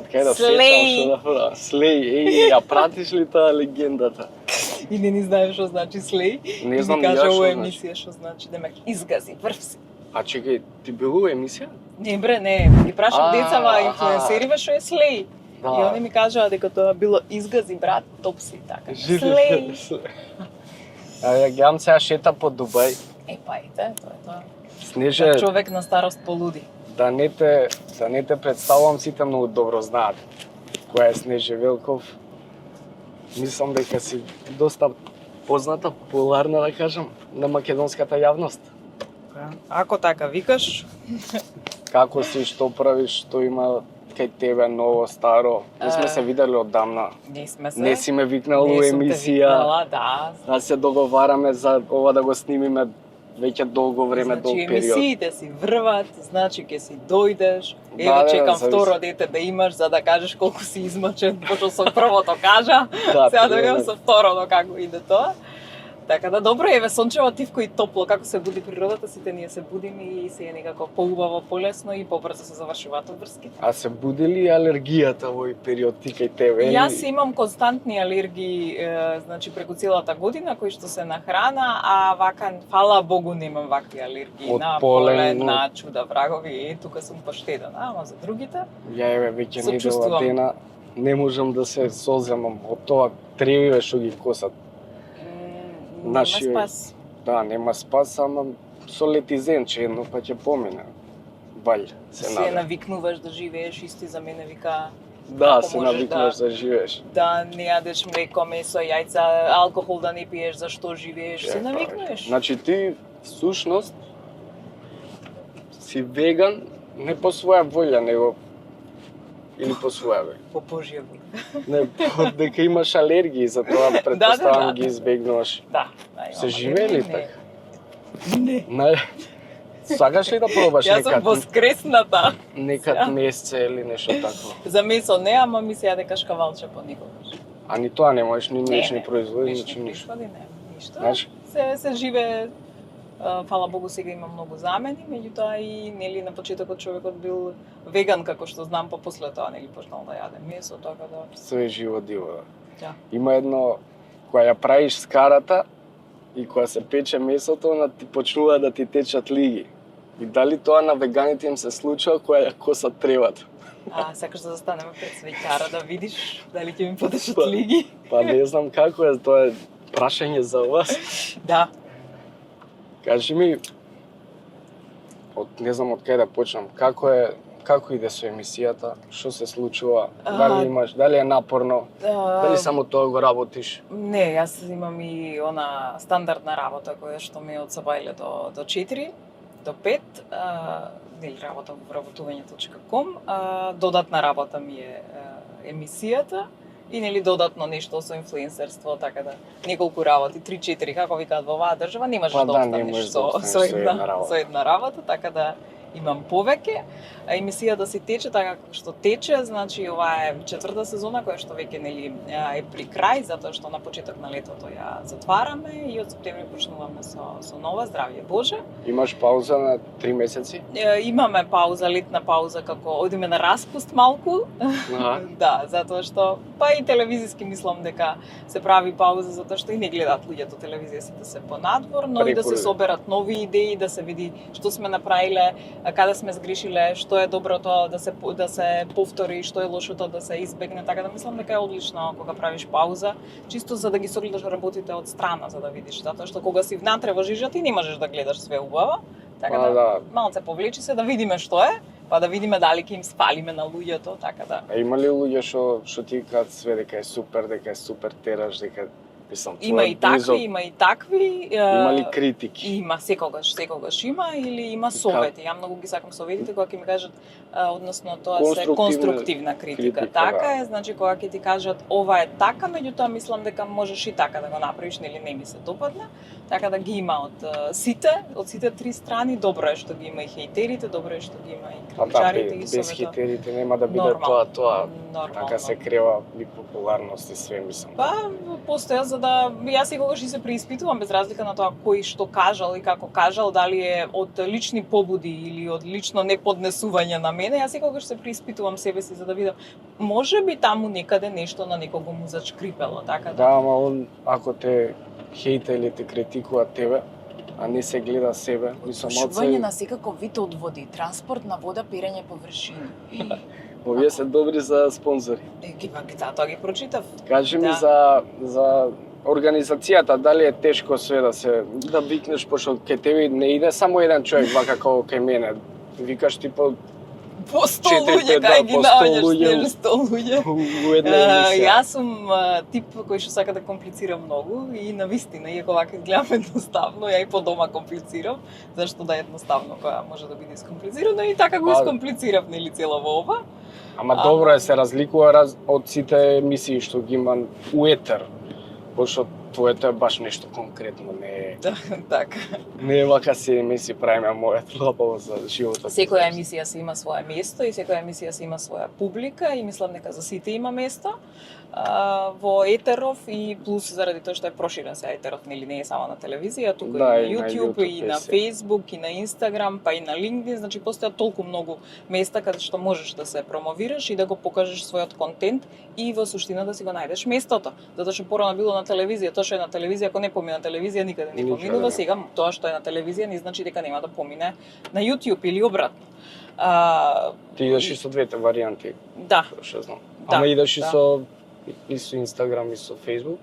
од кај да Слеј. сечам што да правам. Слеј, ја пратиш ли таа легендата? И не знаеш што значи слеј. Не знам ни ни ја кажа што ова значи. емисија што значи, демек изгази врв си. А чекај, ти била емисија? Не бре, не, ги прашав децава инфлуенсериве што е слеј. Да. И они ми кажаа дека тоа било изгази брат, топ си така. Слеј. А ја гледам сега шета по Дубај. Па ете, тоа е тоа. Снеже, Човек на старост полуди. да не те представувам, сите многу добро знаат која е Снеже Велков. Мислам дека си доста позната, популарна да кажам, на македонската јавност. Ако така викаш, Како си, што правиш, што има кај тебе ново, старо? Не сме се видели одамна. не сме се. Не си ме викнал у Не сум те емисија. викнала, да. Да се договараме за ова да го снимиме веќе долго време, долг Значи, период. емисиите си врват, значи ќе си дојдеш. Еве Да, чекам зависи. второ дете да имаш за да кажеш колку си измачен, пошто со првото кажа. Да, Сега да тоа е. видам со второто како иде тоа. Така да добро еве сончево, тивко и топло, како се буди природата, сите ние се будиме и се е некако поубаво, полесно и побрзо се завршуваат врските. А се буди ли алергијата во овој период ти кај тебе? Јас имам константни алергии, значи преку целата година кои што се на храна, а вака фала Богу немам вакви алергии Од на полен, полен, но- на чуда врагови, тука сум поштедена, ама за другите Ја еве веќе недела Сочувствувам. дена не можам да се соземам од тоа тревиве што ги косат. нема Наши- спас. Да, нема спас, ама со летизенче едно па ќе помине. Ваљ, се Се надам. навикнуваш да живееш исти за мене вика Да, како се можеш навикнуваш да живееш. да не јадеш млеко, месо, јајца, алкохол да не пиеш, зашто живееш, се навикнуваш. Значи ти всушност си веган не по своја волја, него или по своја волја. По Божја воля. Не, дека имаш алергии, затоа предпоставам да. ги избегнуваш. Да. Се живеели Не. така? Не. Не. Сакаш ли да пробаш Јас сум некад воскресната. некад месце или нешто такво? За месо не, ама ми се јаде кашкавалче понекогаш. А ни тоа не можеш, ни млечни Не, производи, Млечни ничто ништо. производи не, ништо. Знаеш, Се живее, фала Богу, сега има многу замени, меѓутоа и нели на почетокот човекот бил веган како што знам, па после тоа нели почнал да јаде месо, така да. све живо диво. Да. Има едно кога ја правиш скарата и кога се пече месото, ти почнува да ти течат лиги. И дали тоа на веганите им се случува кога ја косат тревата? Сакаш да застанеме пред свеќара да видиш дали ќе ми потечат Па. лиги? Па не знам како е, тоа е прашање за вас. Да. Кажи ми, не знам од кај да почнам, како иде со емисијата, што се случува, дали е напорно, дали само тоа го работиш? Не, јас имам и она стандардна работа која што ми е од сабајле до 4, до 5, нели работам во вработување.com, додатна работа ми е емисијата и нели додатно нешто со инфлуенсерство, така да неколку работи, 3-4, како викаат во оваа држава, не можеш Па да да, не останеш можеш да со останеш со една работа. со една работа, така да имам повеќе. А емисијата си тече така како што тече, значи ова е четврта сезона која што веќе нели е при крај, затоа што на почеток на летото ја затвараме и од септември почнуваме со нова, здравје Боже. Имаш пауза на 3 месеци? Имаме пауза, летна пауза, како одиме на распуст малку. Да, затоа што па и телевизиски мислам дека се прави пауза затоа што и не гледаат луѓето телевизија, сите се понадвор, но и да се соберат нови идеи, да се види што сме направиле, каде сме сгрешиле, што е доброто да се повтори, што е лошото да се избегне, така да мислам дека е одлично кога правиш пауза, чисто за да ги согледаш работите од страна, за да видиш, затоа што кога си внатре во жижата ти не можеш да гледаш све убаво. Така да малце повлечи се да видиме што е, па да видиме дали ќе им спалиме на луѓето, така да. А има ли луѓе што ти кажат све дека е супер тераш, дека мислам Има и такви. Има ли критики? Има, секогаш има или има совети. Ја многу ги сакам советите кога ќе ми кажат, односно тоа се конструктивна критика. Така е, значи кога ќе ти кажат ова е така, меѓутоа мислам дека можеш и така да го направиш, нели не ми се допадна. Така да ги има од сите три страни. Добро е што ги има и хејтерите, добро е што ги има и критичарите и без хејтерите нема да биде тоа. Така се крева и популарност и све мислам. Па постоја за да јас секогаш и се преиспитувам без разлика на тоа кој што кажал и како кажал, дали е од лични побуди или од лично неподнесување на мене, јас секогаш се преиспитувам себе си за да видам може би таму некаде нешто на некого му зачкрипело, така да. Да, ама он ако те хејта или те критикува тебе, а не се гледа себе, Пушување на секаков вид одводи, транспорт на вода, перење површини. Овие се добри за спонзори. Тоа ги прочитав. Кажи ми за организацијата, дали е тешко све да викнеш, пошто кај тебе не иде само еден човек, вака како кај мене. Викаш типа по 100 луѓе, кај ги наоѓаш 100 луѓе. Јас сум тип кој што сака да комплицира многу и навистина, иако вака изгледам едноставно, ја и по дома комплицирам, зашто да е едноставно која може да биде искомплицирано и така го искомплицирав нели цело ова. Ама добро е, се разликува од сите емисии што ги има у етер, пошто твоето е баш нешто конкретно, не е... Така. Не е вака се емисии правиме мојот лапаво за животот. Секоја емисија се има свое место и секоја емисија се има своја публика и мислам дека за сите има место во етеров и плюс заради тоа што е проширен се етеров, нели не е само на телевизија, туку да, и на YouTube, и на Facebook, и на Instagram, па и на LinkedIn, значи постојат толку многу места каде што можеш да се промовираш и да го покажеш својот контент и во суштина да си го најдеш местото. Затоа што порано било на телевизија, тоа што е на телевизија, ако не помине на телевизија, никаде не поминува. Сега тоа што е на телевизија не значи дека нема да помине на YouTube или обратно. Ти идеш и со двете варијанти. Да. Што знам. Ама идеш и со Instagram и со Facebook?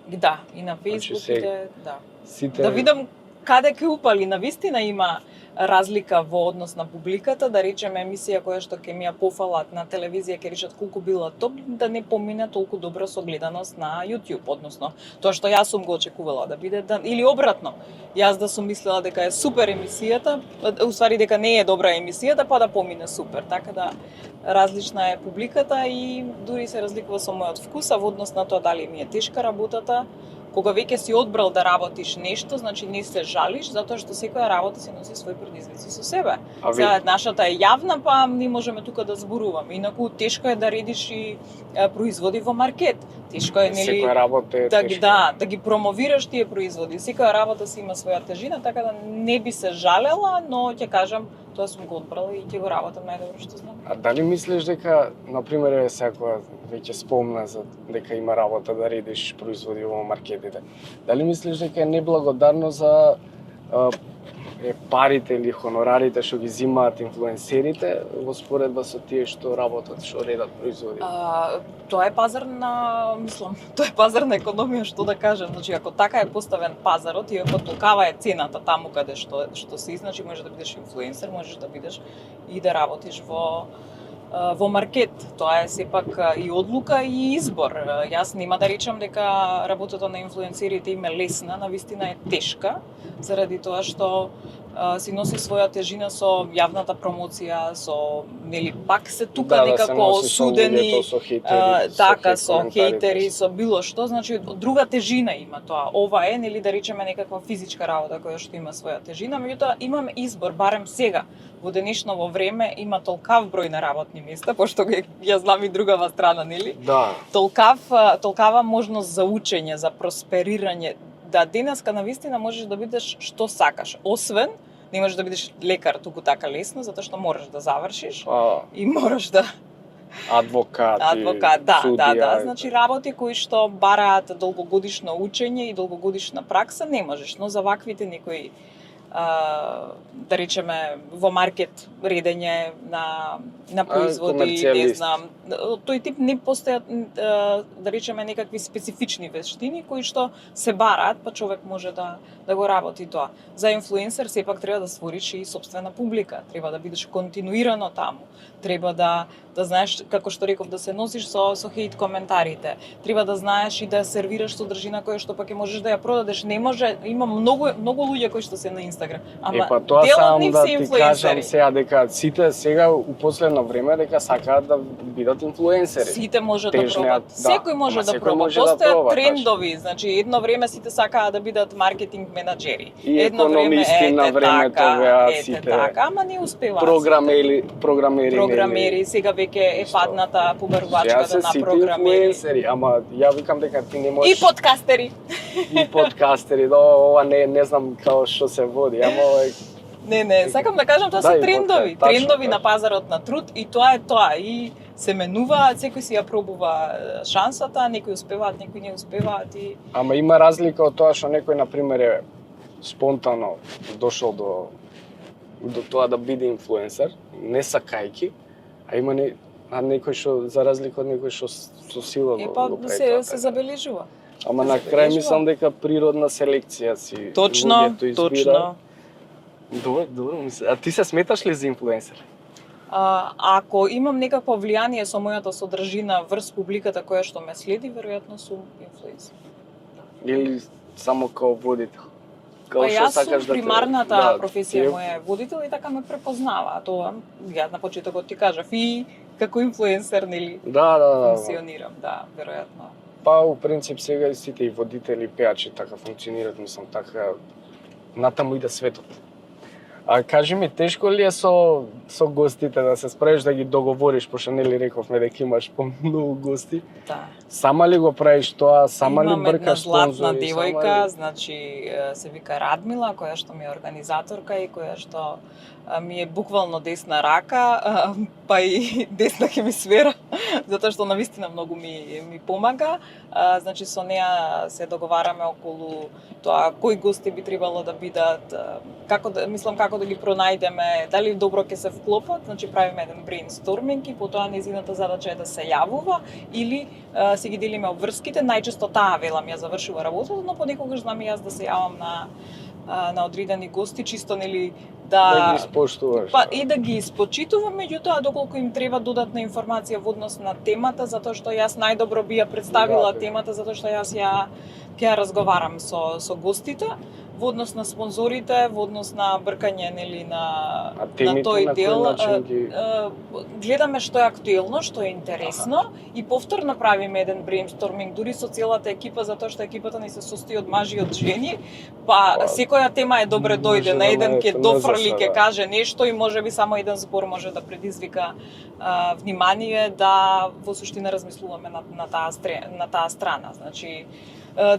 Да, и на Facebook значи, да. Сите... Да видам каде ќе упали, навистина има разлика во однос на публиката, да речеме емисија која што ќе ми ја пофалат на телевизија ќе речат колку била топ, да не помине толку добра согледаност на YouTube, односно тоа што јас сум го очекувала да биде, или обратно. Јас да сум мислела дека е супер емисијата, уствари дека не е добра емисијата, па да помине супер. Така да различна е публиката и дури се разликува со мојот вкус, а во однос на тоа дали ми е тешка работата. Кога веќе си одбрал да работиш нешто, значи не се жалиш, затоа што секоја работа си носи своји предизвици со себе. Сега нашата е јавна, па не можеме тука да зборуваме. Инаку тешко е да редиш и производи во маркет. Тешко е нели секоја работа е тешка. Да ги промовираш тие производи. Секоја работа си има своја тежина, така да не би се жалела, но ќе кажам тоа сум го одбрала и ќе го работам најдобро што знам. А дали мислиш дека, например, секоја веќе спомна за дека има работа да редиш производи во маркетите. Дали мислиш дека е неблагодарно за парите или хонорарите што ги земаат инфлуенсерите во споредба со тие што работат, што редат производи? Тоа е пазарна, мислам, тоа е пазарна економија, што да кажем. Значи, ако така е поставен пазарот и ако толкава е цената таму каде што си, значи можеш да бидеш инфлуенсер, можеш да бидеш и да работиш во маркет. Тоа е сепак и одлука и избор. Јас нема да речам дека работата на инфлуенсерите им е лесна, навистина е тешка, заради тоа што си носи своја тежина со јавната промоција, со нели пак се тука некако осудени, така со хейтери, со било што, значи друга тежина има тоа. Ова е нели да речеме некаква физичка работа која што има своја тежина, меѓутоа имаме избор, барем сега. Во денешново време има толкав број на работни места, пошто ја знам и другава страна, нели? Да. Толкава можност за учење, за просперирање. Да, денеска навистина можеш да бидеш што сакаш, освен не можеш да бидеш лекар туку така лесно, затоа што можеш да завршиш и можеш да адвокат, судија. Да. Значи работи кои што бараат долгогодишно учење и долгогодишна пракса не можеш, но за ваквите некои да речеме во маркет редење на производи, не знам, тој тип не постојат да речеме некакви специфични вештини кои што се бараат, па човек може да го работи тоа. За инфлуенсер сепак треба да створиш и сопствена публика, треба да бидеш континуирано таму, треба да знаеш, како што реков, да се носиш со хейт коментарите, треба да знаеш и да сервираш содржина која што пак можеш да ја продадеш. Не може, има многу луѓе кои што се на Инстаграм. Па тоа дел од само нив да се ти инфлуенсери. кажам сега дека сите сега у последно време дека сакаат да бидат инфлуенсери. Сите може да Тежнеат, пробат. да. Секој може Ама да секој проба. може да Постојат проба, трендови, значи едно време сите сакаа да бидат маркетинг менаџери. И Едно време економисти на времето беа сите. Така, ама не успеваат. Програмери, сега веќе е падната Сега побарувачката се на сите програмери. инфлуенсери, ама ја викам дека ти не можеш И подкастери. и подкастери, ова не знам како што се води, ама Не, сакам да кажам, тоа Да, се и трендови, тачно, трендови на тачно. пазарот на труд и тоа е тоа. И се менуваат, секој си ја пробува шансата, некои успеваат, некои не успеваат и ама има разлика од тоа што некој на пример е спонтано дошол до тоа да биде инфлуенсер, не сакајки, а има некој што за разлика од некој што со сила го прави тоа. се забележува. Ама се на крај забележува. мислам дека природна селекција си Точно, луѓето избира. точно. Добро, мислам. А ти се сметаш ли за инфлуенсер? Ако имам некакво влијание со мојата содржина врз публиката која што ме следи, веројатно сум инфлуенсер. Или само као водител? Па јас сум примарната професија ти моја е водител и така ме препознава. А тоа ја на почетокот ти кажав и како инфлуенсер нели Да. функционирам, да, веројатно. Па, у принцип, сега и сите и водители, и пеачи така функционираат, мислам, така натаму иде светот. А кажи ми, тешко ли е со гостите да се справиш да ги договориш, пошто нели рековме дека имаш помногу гости? Да. Сама ли го правиш тоа, сама ли Имам една бркаш златна спонзори? девојка, значи се вика Радмила, која што ми е организаторка и која што ми е буквално десна рака, па и десна хемисфера, затоа што навистина многу ми помага. Значи со неа се договараме околу тоа кои гости би требало да бидат, како да ги пронајдеме, дали добро ќе се вклопат, значи правиме еден брейнсторминг и потоа нејзината задача е да се јавува или си ги делиме обврските, најчесто таа велам ја завршува работата, но понекогаш знам и јас да се јавам на одредени гости, чисто нели Да ги испоштуваш. Па и да ги испочитувам, меѓутоа доколку им треба додатна информација во однос на темата, затоа што јас најдобро би ја представила темата, затоа што јас ќе ја разговарам со гостите во однос на спонзорите, во однос на бркање нели на тој дел. Гледаме што е актуелно, што е интересно и повторно правиме еден брейнсторминг дури со целата екипа, затоа што екипата ни се состои од мажи и од жени. Па секоја тема е добре дојде, на еден ќе дофрли, ќе каже нешто и можеби само еден збор може да предизвика внимание да во суштина размислуваме на таа страна. Значи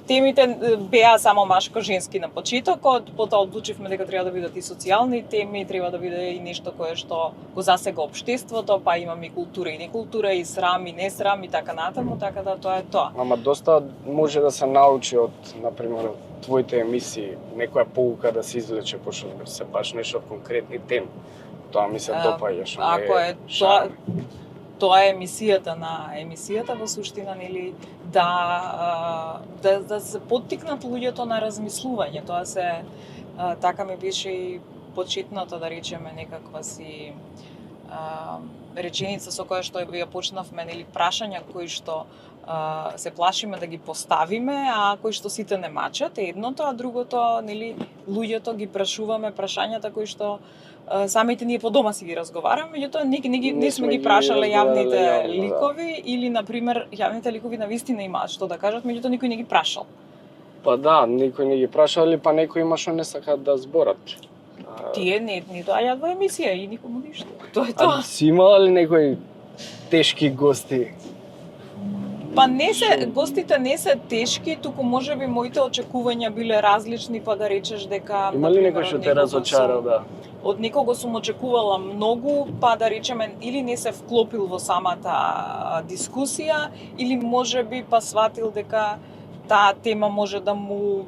темите беа само машко-женски на почетокот, потоа одлучивме дека треба да бидат и социјални теми, треба да биде и нешто кое што го засега општеството, па имаме и култура и некултура, и срам и несрам и така натаму, така да тоа е тоа. Ама доста може да се научи од, например, твоите емисии, некоја поука да се извлече, пошто се баш нешто конкретни теми. Тоа ми се допаѓа, што ако е тоа е емисијата во суштина, нели, да се поттикнат луѓето на размислување. Тоа се така ми беше и почетната, да речеме, некаква си реченица со која што ја почнавме, нели, прашања кои што се плашиме да ги поставиме, а кои што сите не мачат, едното, а другото, нели, луѓето ги прашуваме прашањата кои што самите ние по дома си ги разговараме, меѓутоа не сме ги прашале јавните ликови или на пример јавните ликови навистина имаат што да кажат, меѓутоа никој не ги прашал. Па да, никој не ги прашал или па некој има што не сакаат да зборат. Тие не доаѓаат во емисија и никому ништо. Тоа е тоа. А си имала ли некои тешки гости? Па гостите не се тешки, туку можеби моите очекувања биле различни, па да речеш дека има ли некој што те разочарал, да? Од некого сум очекувала многу, па да речеме или не се вклопил во самата дискусија, или можеби па сватил дека таа тема може да му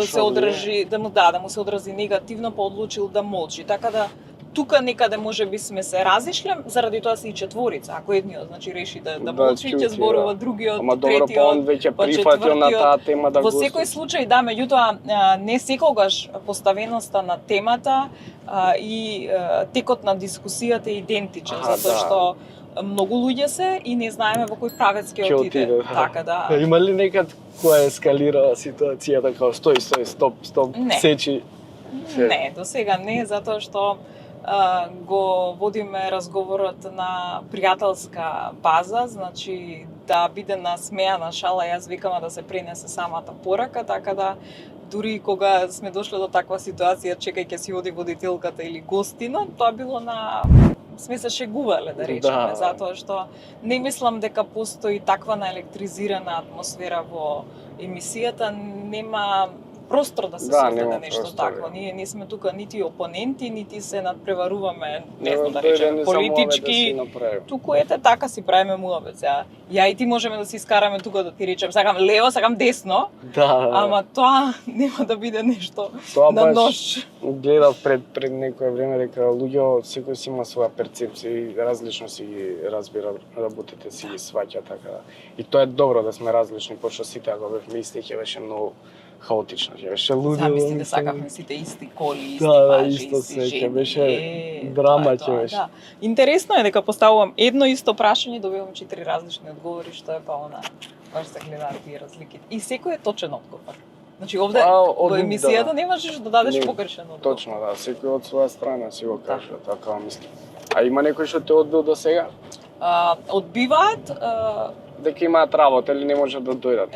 се одрази негативно, па одлучил да молчи. Така да тука некаде можеби сме се разишле, заради тоа се и четворица. Ако едниот значи реши да молчи, ќе зборува другиот, ама добро, па он веќе прифатил на таа тема да го. Во секој случај да, меѓутоа не секогаш поставеноста на темата и текот на дискусијата е идентичен, затоа што многу луѓе се и не знаеме во кој правец ќе отиде. Така да. Има ли некад која ескалирала ситуацијата како стои, стоп, сечи? Не, до сега не, затоа што го водиме разговорот на пријателска база, значи да биде насмеана шала, јас викам да се пренесе самата порака, така да дури кога сме дошле до таква ситуација, чекајќи си оди водителката или гостина, тоа било на сме се шегувале, да речеме, затоа што не мислам дека постои таква наелектризирана атмосфера во емисијата, нема простор да се создаде нешто такво. Ние не сме тука нити опоненти, нити се надпреваруваме, не знам да речеме, политички. Туку ете така си правиме муабет. Ја и ти можеме да се искараме тука да ти речем сакам лево, сакам десно. Ама тоа нема да биде нешто на нож. Гледав пред некое време дека луѓе секој си има своја перцепција и различно си ги разбира работите, си ги сваќа така. И тоа е добро да сме различни, пошто сите ако бевме исти ќе беше многу хаотично, ќе беше лудо. Замисли да сакавме сите исти коли, исти пажи, исти жени. Ќе беше драма, ќе беше. Да. Интересно е дека поставувам едно исто прашање, добивам 4 различни одговори, што е па она, баш се гледаат тие разлики. И секој е точен одговор. Значи овде во емисијата не можеш да дадеш погрешен одговор. Точно, да, секој од своја страна си го кажа, така мислам. А има некој што те одбил до сега? Одбиваат дека имаат работа или не можат да дојдат.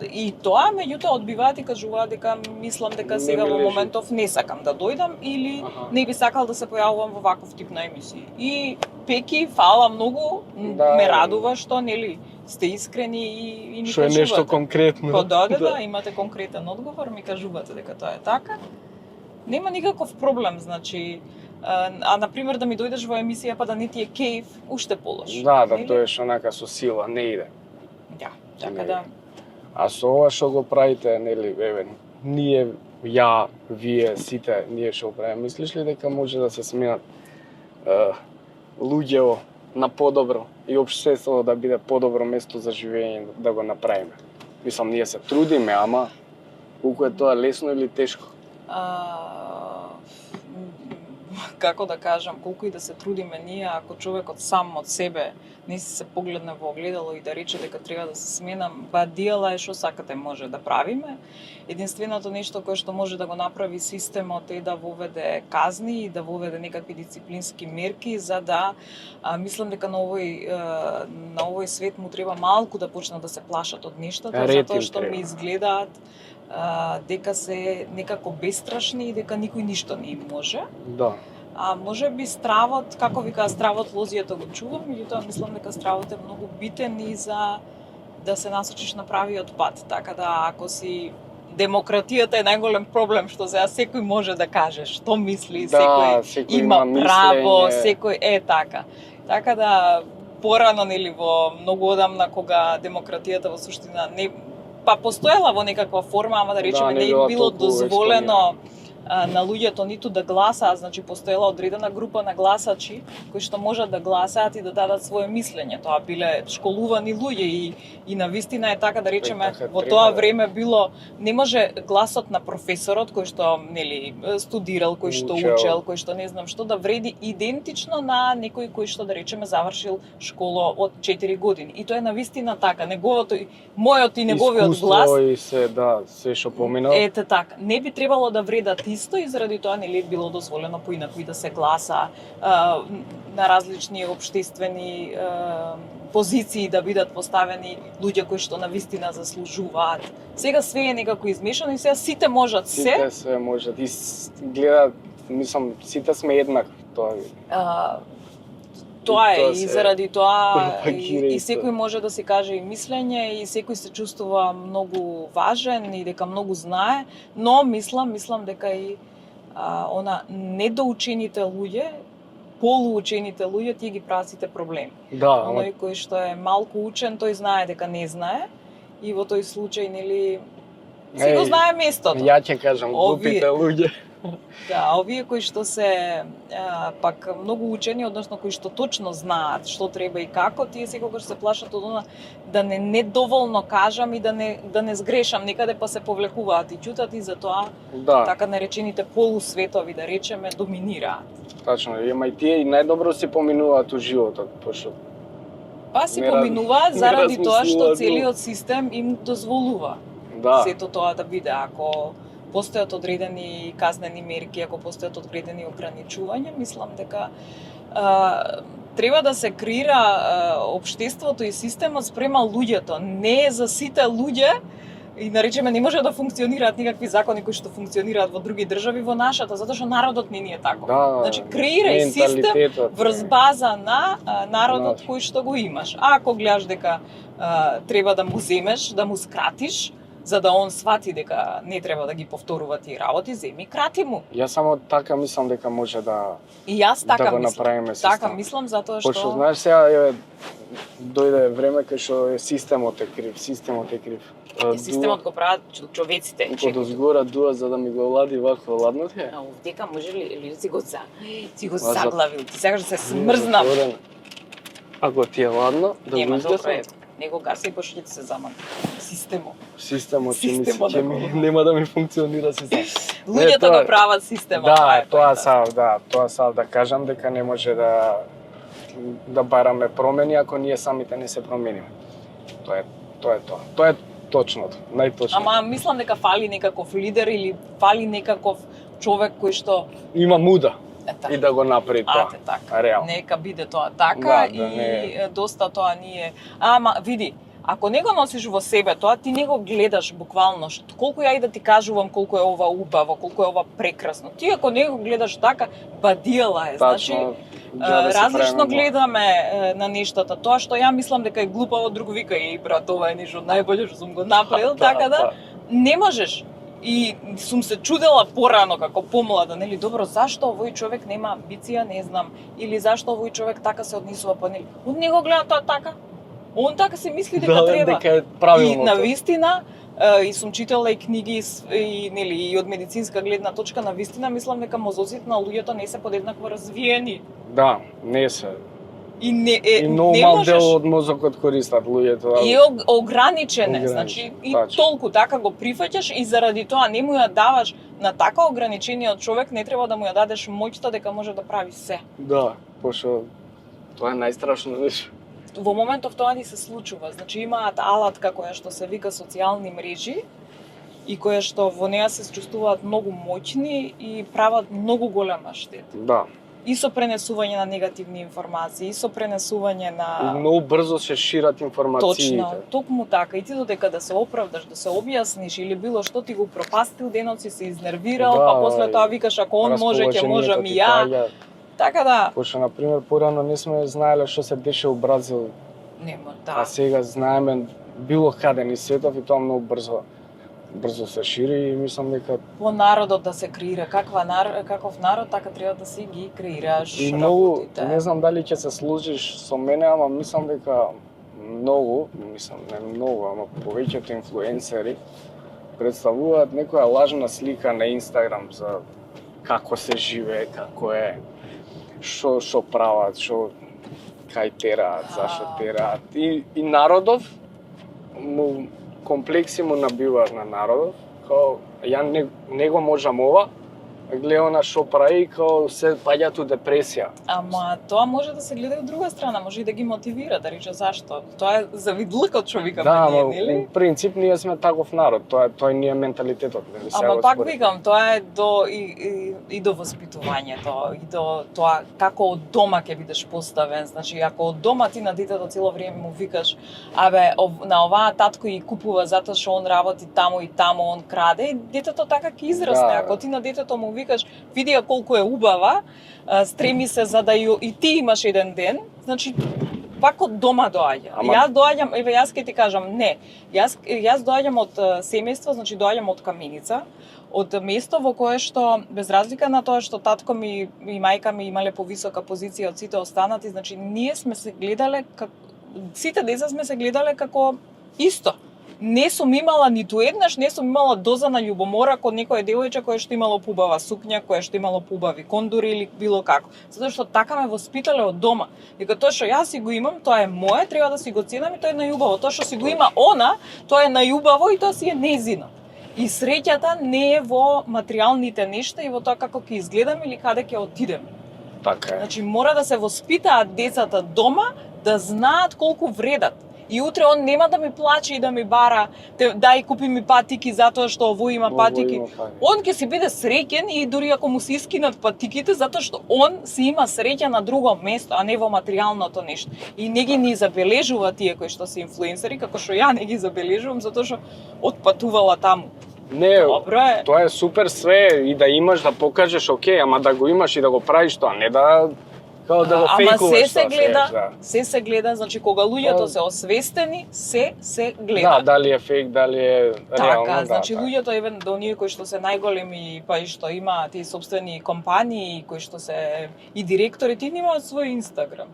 И тоа, меѓутоа, одбиваат и кажуваат дека мислам дека сега во моментов не сакам да дојдам или не би сакал да се појавувам во ваков тип на емисии. И Пеки, фала многу, ме радува што нели сте искрени и ми кажувате. Што е нешто конкретно. Па да, имате конкретен одговор, ми кажувате дека тоа е така. Нема никаков проблем, значи на пример да ми дојдеш во емисија па да не ти е кејф, уште полош. Да, доеш онака со сила, не иде. Да, така да. А со ова што го правите, нели, еве, ние, ја, вие, сите, ние што го правиме, мислиш ли дека може да се сменат луѓето на подобро и општеството да биде подобро место за живење да го направиме? Мислам, ние се трудиме, ама колку е тоа лесно или тешко? Како да кажам, колку и да се трудиме ние, ако човекот сам од себе не си се погледне во огледало и да рече дека треба да се сменам, ба дијала е што сакате може да правиме. Единственото нешто кое што може да го направи системот е да воведе казни и да воведе некакви дисциплински мерки за да мислам дека на овој свет му треба малку да почнат да се плашат од нештата, затоа што ми изгледаат дека се некако бестрашни и дека никој ништо не им може. Да. А може би стравот, како вика стравот лозијата го чувам, меѓутоа мислам дека стравот е многу битен и за да се насочиш на правиот пат. Така да ако си демократијата е најголем проблем што сега секој може да каже што мисли, секој има право, секој е така. Така да порано нели во многу одамна кога демократијата во суштина не па постоела во некаква форма, ама да речеме не било дозволено на луѓето ниту да гласаат, значи постоела одредена група на гласачи кои што можат да гласаат и да дадат свое мислење. Тоа биле школувани луѓе и навистина е така да речеме во тоа време било не може гласот на професорот кој што нели студирал, кој што учел, кој што не знам што да вреди идентично на некој кој што да речеме завршил школа од 4 години. И тоа е навистина така, неговото мојот и неговиот глас и се што поминал. Ете така, не би требало да вредат исто и заради тоа нели било дозволено поинаку да се гласа на различни општествени позиции да бидат поставени луѓе кои што навистина заслужуваат. Сега све е некако измешано и сега сите можат се. Сите се можат и гледат, мислам, сите сме еднакви, тоа е и заради тоа и секој може да си каже и мислење и секој се чувствува многу важен и дека многу знае, но мислам дека и недоучените луѓе, полуучените луѓе тие ги прават сите проблеми. Да, оној кој што е малку учен, тој знае дека не знае и во тој случај нели си го знае местото. Ја ќе кажам глупите луѓе. Да, овие кои што се пак многу учени, односно кои што точно знаат што треба и како, тие секогаш се плашат од она да не недоволно кажам и да не сгрешам некаде, па се повлекуваат и ќутат и затоа така наречените полусветови да речеме доминираат. Тачно, ама и тие и најдобро се поминуваат у животот, пошто па се поминуваат заради тоа што целиот систем им дозволува сето тоа да биде. Ако постојат одредени казнени мерки, ако постојат одредени ограничувања, мислам дека треба да се креира општеството и системот спрема луѓето. Не е за сите луѓе, и наречеме не може да функционираат никакви закони кои што функционираат во други држави во нашата, затоа што народот не е таков. Значи креирај систем врз база на народот кој што го имаш. Ако гледаш дека треба да му земеш, да му скратиш, за да он свати дека не треба да ги повторува тие работи, земи крати му. Јас само така мислам дека може да и јас така да го мислам. направиме систем. Така мислам затоа што Пошто знаеш сега дојде време кај што е системот е крив. Системот го прават човеците. Од озгора дуа за да ми го лади вако ладно ти е. А овдека може ли си го заглавил, ти сакаш да се смрзнам. Ако ти е ладно, да го изгасам. Него гаси пошто ќе се заман. Системот ќе нема да ми функционира систем. Луѓето го прават системот. Тоа сав да кажам дека не може да бараме промени ако ние самите не се промениме. Тоа е точното, најточното. Ама мислам дека фали некаков лидер или фали некаков човек кој што има муда и да го направи тоа. Така. Реално. Нека биде тоа така и доста тоа ние. Ама види, ако не го носиш во себе тоа, ти не го гледаш буквално. Колку ја и да ти кажувам колку е ова убаво, колку е ова прекрасно. Ти ако не го гледаш така, бадиела е. Значи, различно гледаме на нештата. Тоа што ја мислам дека е глупаво, друг вика и брат, ова е нешто најболе што сум го направил, така да не можеш. И сум се чудела порано како помлада, нели, добро, зашто овој човек нема амбиција, не знам, или зашто овој човек така се однесува по нели. Он не го гледа тоа така. Он така се мисли дека треба. Дека е правилно. И навистина и сум читала и книги и нели и од медицинска гледна точка, навистина мислам дека мозоците на луѓето не се подеднакво развиени. Да, не се. И многу мал дел од мозокот користат луѓето. И ограничен е, значи и толку така го прифаќаш и заради тоа не му ја даваш на така ограничениот човек, не треба да му ја дадеш моќта дека може да прави се. Да, пошто тоа е најстрашно нешто. Во моментов тоа ни се случува, значи имаат алатка која што се вика социјални мрежи и која што во неа се чувствуваат многу моќни и прават многу голема штета. Да. И со пренесување на негативни информации, и со пренесување на... И многу брзо се шират информациите. Точно, токму така. И ти додека да се оправдаш, да се објасниш или било што ти го пропастил денот, си се изнервирал, па после тоа викаш ако он може, ќе можам и ја. Така да. Пошто, например, порано не сме знаеле што се деше во Бразил. Нема, да. А сега знаеме било каде ни светов и тоа многу брзо се шири и мислам дека во народот да се креира каков народ, така треба да си ги креираш. И многу, не знам дали ќе се сложиш со мене, ама мислам дека ама повеќето инфлуенсери представуваат некоја лажна слика на Инстаграм за како се живее, како е, што прават, кај тераат, зашто тераат. И народов комплекси му набиваат на народов, као ја не го можам ова, гледа на што прави, као се паѓаат у депресија. Ама тоа може да се гледа и од друга страна, може и да ги мотивира, да рече зашто. Тоа е завидлук од човека, нели? Да, принцип ние сме таков народ, тоа ни е менталитетот, нели? Ама пак викам, тоа е и до воспитувањето, и до тоа како од дома ќе бидеш поставен. Значи, ако од дома ти на детето цело време му викаш, на оваа татко и купува затоа што он работи таму и таму, он краде, детето така ќе израсне. Ако ти на детето му викаш, види ја колку е убава, стреми се за да и ти имаш еден ден, значи пак од дома доаѓа. Јас доаѓам, јас ќе ти кажам, не. Јас доаѓам од семејство, значи доаѓам од Каменица, од место во кое што, без разлика на тоа што татко ми и мајка ми имале повисока позиција од сите останати, значи ние сме се гледале, сите деца сме се гледале како исто. Не сум имала ниту еднаш, не сум имала доза на љубомора кон некоја девојче која што имало поубава сукња, која што имало поубави кондури или било како. Затоа што така ме воспитале од дома. Дека тоа што јас си го имам, тоа е мое, треба да си го ценам и тоа е најубаво. Тоа што си го има она, тоа е најубаво и тоа си е нејзино. И среќата не е во материјалните нешта и во тоа како ќе изгледам или каде ќе отидем. Така е. Значи мора да се воспитаат децата дома да знаат колку вредат. И утре он нема да ми плаче и да ми бара, дај купи ми патики затоа што овој има патики. Он ќе си биде среќен и дури ако му се искинат патиките, затоа што он си има среќа на друго место, а не во материјалното нешто. И не ги ни забележува тие кои што се инфлуенсери, како што ја не ги забележувам затоа што отпатувала таму. Не, добре. Тоа е супер све и да имаш да покажеш, окей, ама да го имаш и да го правиш тоа, не да као да го фейкуваш. Ама се гледа, се гледа, значи кога луѓето се освестени, се гледа. Да, дали е фейк, дали е реално, така, да. значи така. луѓето евен до оние кои што се најголеми, па и што имаат и сопствени компании, кои што се и директори, тие имаат свој Инстаграм.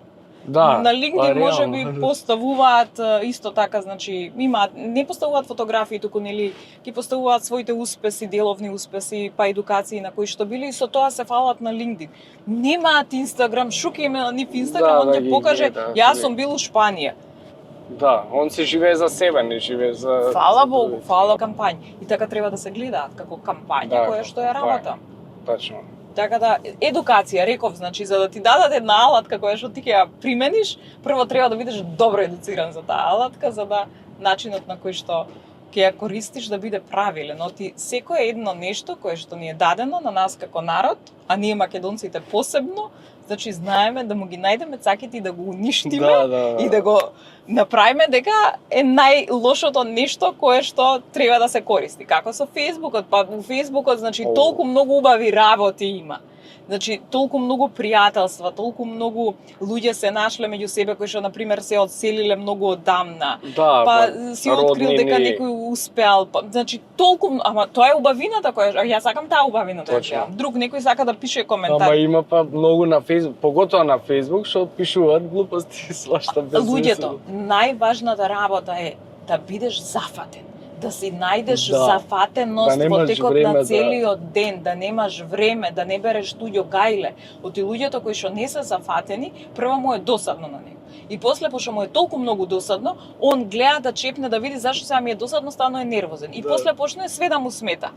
Да, на LinkedIn можеби поставуваат исто така, значи имаат не поставуваат фотографии, туку нели ги поставуваат своите успеси, деловни успеси, па едукации на кои што били и со тоа се фалат на LinkedIn. Немаат Инстаграм, шуке име на нив Инстаграм, он ќе покаже јас сум бил у Шпанија. Да, он се живее за себе, не живее за Фала Богу, фала кампања. И така треба да се гледаат како кампања која што е работа. Точно. Така да, едукација, реков, значи, за да ти дадат една алатка која што ти ќе ја примениш, прво треба да бидеш добро едуциран за таа алатка, за да начинот на кој што ќе ја користиш да биде правилен. Оти секое едно нешто кое што ни е дадено на нас како народ, а ние македонците посебно, значи знаеме да му ги најдеме цаките и да го уништиме и да го направиме дека е најлошото нешто кое што треба да се користи. Како со Фејсбукот, па во Фејсбукот значи толку многу убави работи има. Значи толку многу пријателства, толку многу луѓе се нашле меѓу себе кои што на пример се одселиле многу одамна. Да, па си открил дека некој успеал, па, значи толку, ама тоа е убавината која јас сакам таа убавина да ја. Друг некој сака да пише коментар. Ама има па многу на Фејсбук, поготоа на Фејсбук што пишуваат глупости свашта без луѓето, најважната работа е да бидеш зафатен. Да си најдеш зафатеност во текот на целиот ден, да немаш време, да не береш туѓо гајле. Оти луѓето кои што не се зафатени, прво му е досадно на него. И после, пошто му е толку многу досадно, он гледа да чепне да види зашто сега ми е досадно, стано е нервозен. И после почне све да му смета.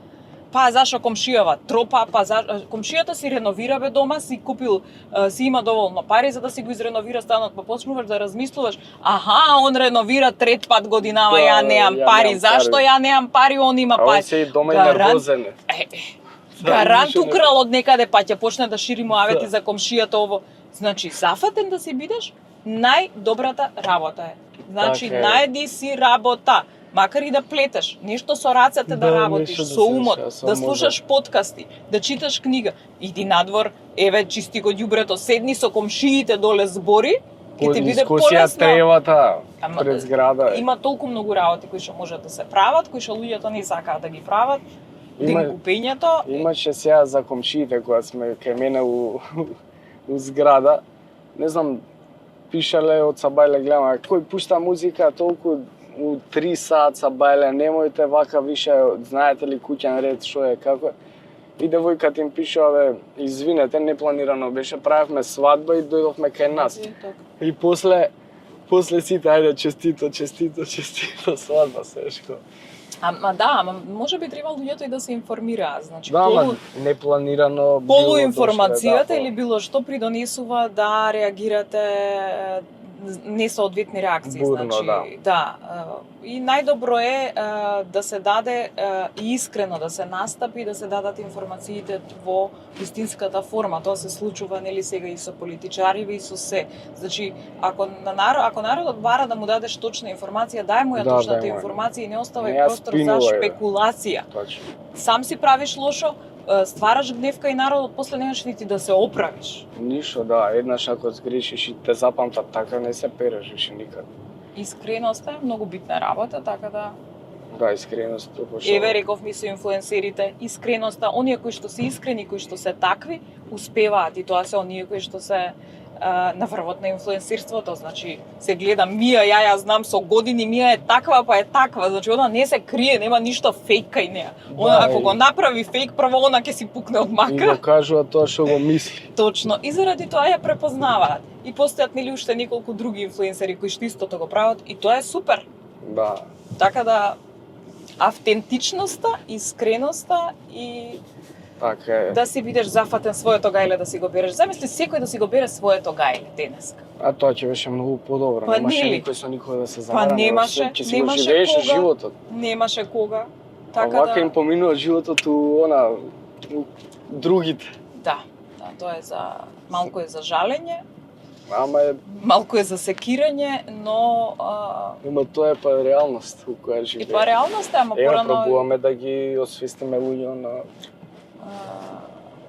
Па зашо комшијава тропа, па комшијата си реновира бе дома, си купил, си има доволно пари за да си го изреновира станот, па почнуваш да размислуваш, аха, он реновира трет пат годинава, ја неам пари, зашто ја неам пари, он има пари. А он се и дома и нервозен. Гарант украл од некаде, па ќе почне да шири муавети за комшијата ово. Значи, зафатен да си бидеш, најдобрата работа е. Значи, најди си работа. Макар и да плетеш, нешто со рацете да работиш, со умот, да слушаш подкасти, да читаш книга, иди надвор, еве чисти го ѓубрето, седни со комшиите доле збори, ќе ти биде полесно. Тревата пред зграда. Има толку многу работи кои што можат да се прават, кои што луѓето не сакаат да ги прават. Денгупењето. Имаше сега за комшиите кога сме кај мене у зграда, не знам, пишале од Сабајле, гледам, кој пушта музика толку у 3 саат бајле, немојте вака више, знаете ли куќен ред, што е, како е. И девојката им пишува, извинете, непланирано беше, правевме свадба и дојдовме кај нас. И после сите, ајде, честито, свадба, сешко. Ама да, ама може би треба луѓето и да се информираат, значи да, непланирано полуинформацијата или било што придонесува да реагирате несоодветни реакции, бурно, значи да. И најдобро е да се даде и искрено да се настапи, да се дадат информациите во вистинската форма. Тоа се случува нели сега и со политичари и со се. Значи ако народот бара да му дадеш точна информација, дај му ја точната информација и не оставај простор за шпекулација. Точно. Сам си правиш лошо, ствараш гнев кај народот, после немаш нити да се оправиш. Ништо, да, еднаш ако сгрешиш и те запамтат, така не се переш више никад. Искреноста е многу битна работа, така да... Да, искреност. Еве, реков ми со инфлуенсерите, искреноста, оние кои што се искрени, кои што се такви, успеваат и тоа се оние кои што се на врвот на инфлуенсирството, значи се гледа Мија, ја знам со години, Мија е таква, па е таква, значи она не се крие, нема ништо фейк кај неа. Она ако го направи фейк, прво она ќе си пукне од мака. И го кажува тоа што го мисли. Точно, и заради тоа ја препознаваат. И постојат нели уште неколку други инфлуенсери кои што истото го прават и тоа е супер. Да. Така да автентичноста, искреноста и Така е. Да си бидеш зафатен своето гајле да си го береш. Замисли секој да си го бере своето гајле денеска. А тоа ќе беше многу подобро. Па Немаше нели? никој со никој да се завара. Па немаше, ќе си го немаше живееше кога. животот. Немаше кога. А Така вака да... им поминува животот у другите. Да, тоа е за малку е за жалење, Ама е, малку е за секирање, но ама тоа е па реалност у која и живееме. па реалност е, ама Ева порано пробуваме да ги освистиме луѓе на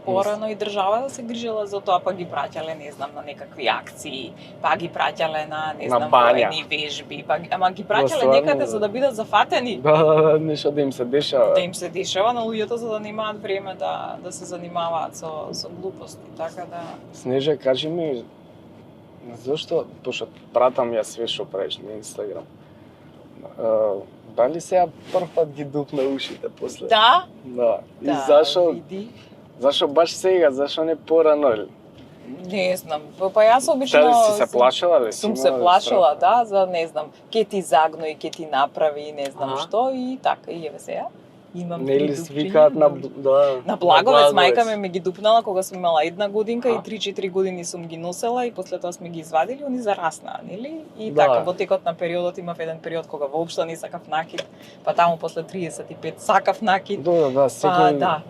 порано и држава да се грижела за тоа, па ги праќале, не знам, на некакви акции, па ги праќале на, не На знам, бања. воени вежби, па ама ги праќале стварно, некаде да. за да бидат зафатени. Да, нешто да им се дешава. Да им се дешава на луѓето за да немаат време да се занимаваат со глупости, така да... Снежа, кажи ми, зашто, пошто пратам ја све што правиш на Инстаграм, дали сега прв пат ги дупна ушите после? Да, Да. И да, види. зашо баш сега, зашо не порано? Не знам, па јас обично... Дали си се плашила ли? Сум се плашила, да, за не знам, ке ти загнои, ке ти направи, не знам што и така, и еве сега. Имам Нели три свикаат на дупчиња. да. На Благовец, мајка ме ги дупнала кога сум имала 1 годинка и 3-4 години сум ги носела и после тоа сме ги извадили, они зараснаа, нели? И Да. така во текот на периодот имав еден период кога воопшто не сакав накид, па таму после 35 сакав накид. Да, Па секој, да.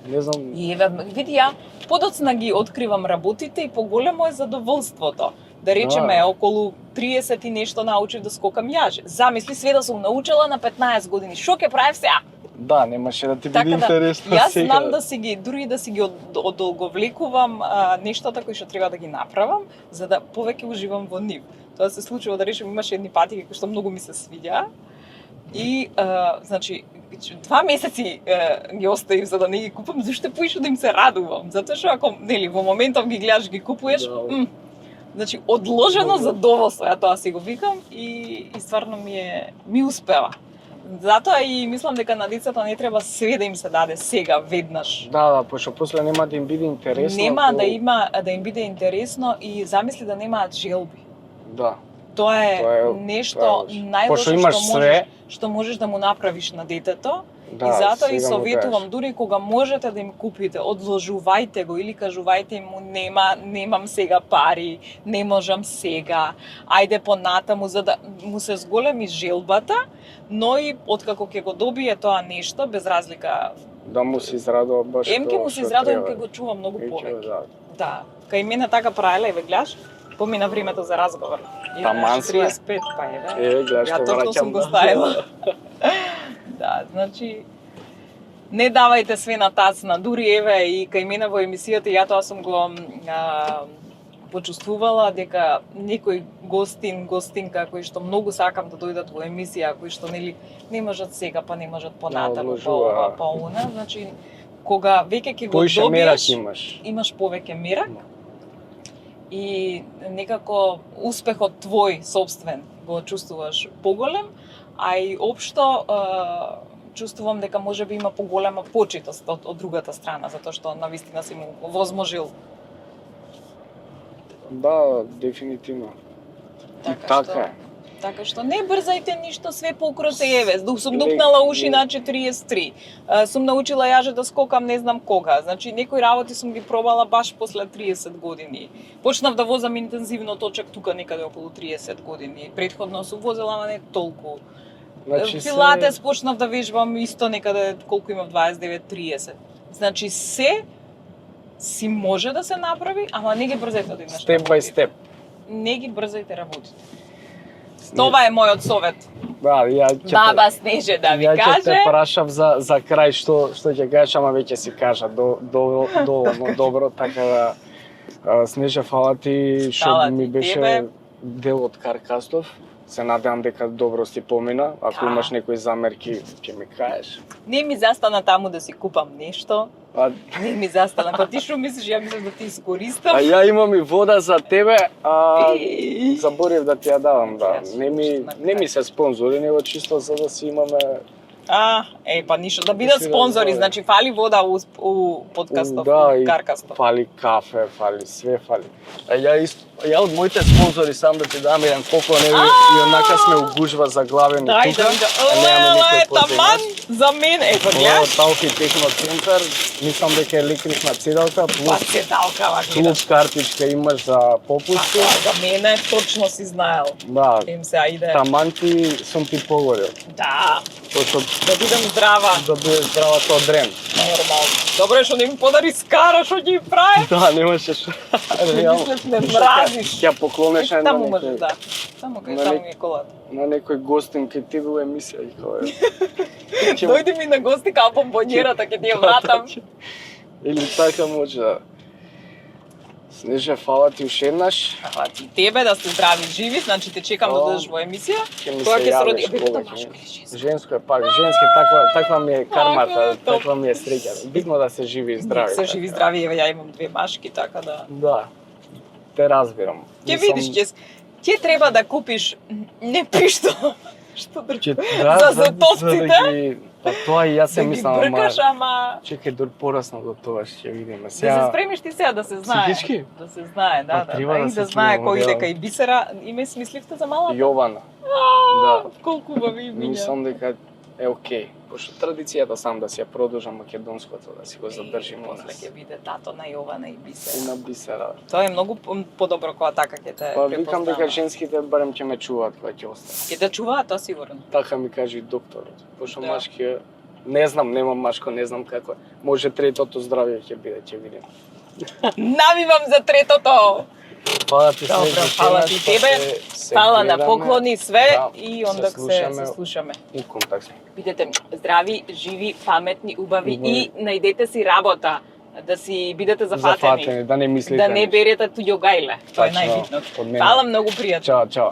не знам, И еве види ја подоцна ги откривам работите и поголемо е задоволството. Да речеме, околу 30 и нешто научив да скокам јаже. Замисли све да сум научила на 15 години. Што ќе правев сега? да, немаше да ти биде Така да, интересно јас сега. знам да си ги, дури да си ги одолговлекувам нештата кои што треба да ги направам, за да повеќе уживам во нив. Тоа се случува, да речем, имаше едни пати кои што многу ми се свиѓа. И, значи, 2 месеци ги оставив за да не ги купам, зашто поише да им се радувам. Затоа што ако, нели, во моментов ги гледаш, ги купуваш, Да. значи, одложено задоволство, ја тоа си го викам и стварно ми успева. Затоа и мислам дека на децата не треба све да им се даде сега, веднаш. Да, пошто после нема да им биде интересно. Нема ако- да им биде интересно и замисли да немаат желби. Да. Тоа е Тоа нешто е лошо. најлошо Пошто имаш што можеш да му направиш на детето. Да, и затоа и сега му советувам, кажеш. дури кога можете да им купите, одложувајте го или кажувајте му немам сега пари, не можам сега, ајде понатаму за да му се зголеми желбата, но и откако ќе го добие тоа нешто, без разлика, Да му се израдува баш ем ќе тоа му се што израдува, ем треба. ќе го чува многу И ќе, повеќе. да. Да, кај мене така правеле, еве гледаш, помина времето за разговор. Таман сме. 35, па еве. Е, гледаш Ја што точно враќам. сум го ставила. Да, значи не давајте све на тацна, дури еве и кај мене во емисијата ја тоа сум го почувствувала дека некој гостинка кои што многу сакам да дојдат во емисија, кои што нели не можат сега, па не можат понатаму, па одложува. ова, па она, значи кога веќе ќе го Поише мерак добиеш, имаш. повеќе мерак и некако успехот твој собствен го чувствуваш поголем, а и општо чувствувам дека може би има поголема почитост од другата страна, затоа што навистина си му возможил. Да, дефинитивно. Така е. Така што не брзајте ништо, све покроце еве. Сум Не, дупнала уши не. на 43. Сум научила јаже да скокам не знам кога. Значи некои работи сум ги пробала баш после 30 години. Почнав да возам интензивно точак тука некаде околу 30 години. Претходно сум возела, ама не толку. Значи Пилатес почнав да вежбам исто некаде колку имав 29-30. Значи се си може да се направи, ама не ги брзајте одеднаш. степ бај степ. Не ги брзајте работите. Това е мојот совет. Да, ја ќе Баба Снеже да ви ја ќе каже. те прашав за крај што ќе кажеш, ама веќе си кажа доволно добро, така да Снежа, фала ти што Фала ми ти беше тебе. дел од Каркастов. Се надевам дека добро си помина. Ако Да. имаш некои замерки, ќе ми кажеш. Не ми застана таму да си купам нешто. А, Не ми застана. Па ти што мислиш, ја мислам да ти искористам. а ја имам и вода за тебе, Еј. заборев да ти ја давам, да. Јас Не ми уште не ми се спонзори, него чисто за да си имаме Па ништо, да бидат си спонзори, разбрали. значи фали вода у подкастов, Да, у и Каркастов. фали кафе, фали све фали. Ја од моите спонзори сам да ти дам еден поклон, и онака сме угужва заглавени Дај, тука. леле, таман за мен, Ова гледаш? Талки техноцентар, мислам дека е електрична седалка, Па плюс седалка, клуб гледаш. картичка имаш за попусти. За мене точно си знаел. Да, Им се ајде. таман ти сум ти погодил. Да, Пошто да бидам здрава, да бидеш здрава тоа дрен. нормално. Добро е што не ми подари скара, што ќе им прави. Да, немаше што. Реално. Мислев, не мразиш. Ја поклонеше на Таму може, некој, да. Таму кај на таму нек- ми е колата. на некој гостин кај ти во емисија и кога Дојди ми на гости као бомбонјерата, ќе ти ја вратам. Или така може да. Снеже, фала ти уште еднаш. Фала ти тебе да сте здрави и живи, значи те чекам да О, дојдеш во емисија. Ќе ми Кога се ќе се јавиш роди? Бе, тоа повеќе. машко или женско? Женско е пак, женски, таква ми е кармата, Така е, топ. таква ми е среќа. Битно да се живи и здрави. Се живи така. здрави, еве ја имам две машки, така да. Да. Те разбирам. Ќе видиш, ќе треба да купиш не пишто. Што Ќе за зотовците? Па тоа и јас се Да ги мислам, ама бркаш, ама чекај дур порасно до тоа ќе видиме. да се Сега спремиш ти сега да се знае. Психички? Да се знае, да, Па, да. треба да И се да знае спремам, кој иде да. кај Бисера. Име смисливте за малата? Јована. Да. Да. Колку убави имиња. Мислам дека е окей. Пошто традицијата сам да си ја продолжам македонското, да си го задржим у После нас. ќе биде тато на Јована и И Бисера. на бисера. Тоа е многу подобро кога така ќе те Па викам дека препознава. женските барем ќе ме чуваат кога ќе останат. Ќе те чуваат, тоа сигурно. Така ми кажи докторот. Пошто Да. машки е- не знам, немам машко, не знам како. е. Може третото здравје ќе биде, ќе видим. Навивам за третото. Фала ти Добро, Снежи, фала Шенаш, ти па тебе. се Фала на гледаме. поклони све Да, и онда се слушаме. У контакт сме. Бидете здрави, живи, паметни, убави Убави. и најдете си работа. Да си бидете зафатени. Зафатени, да не мислите. Да не ништо. берете туѓо гајле. Тоа е Тачно, најбитното. од мене. Фала многу пријатно. Чао, чао.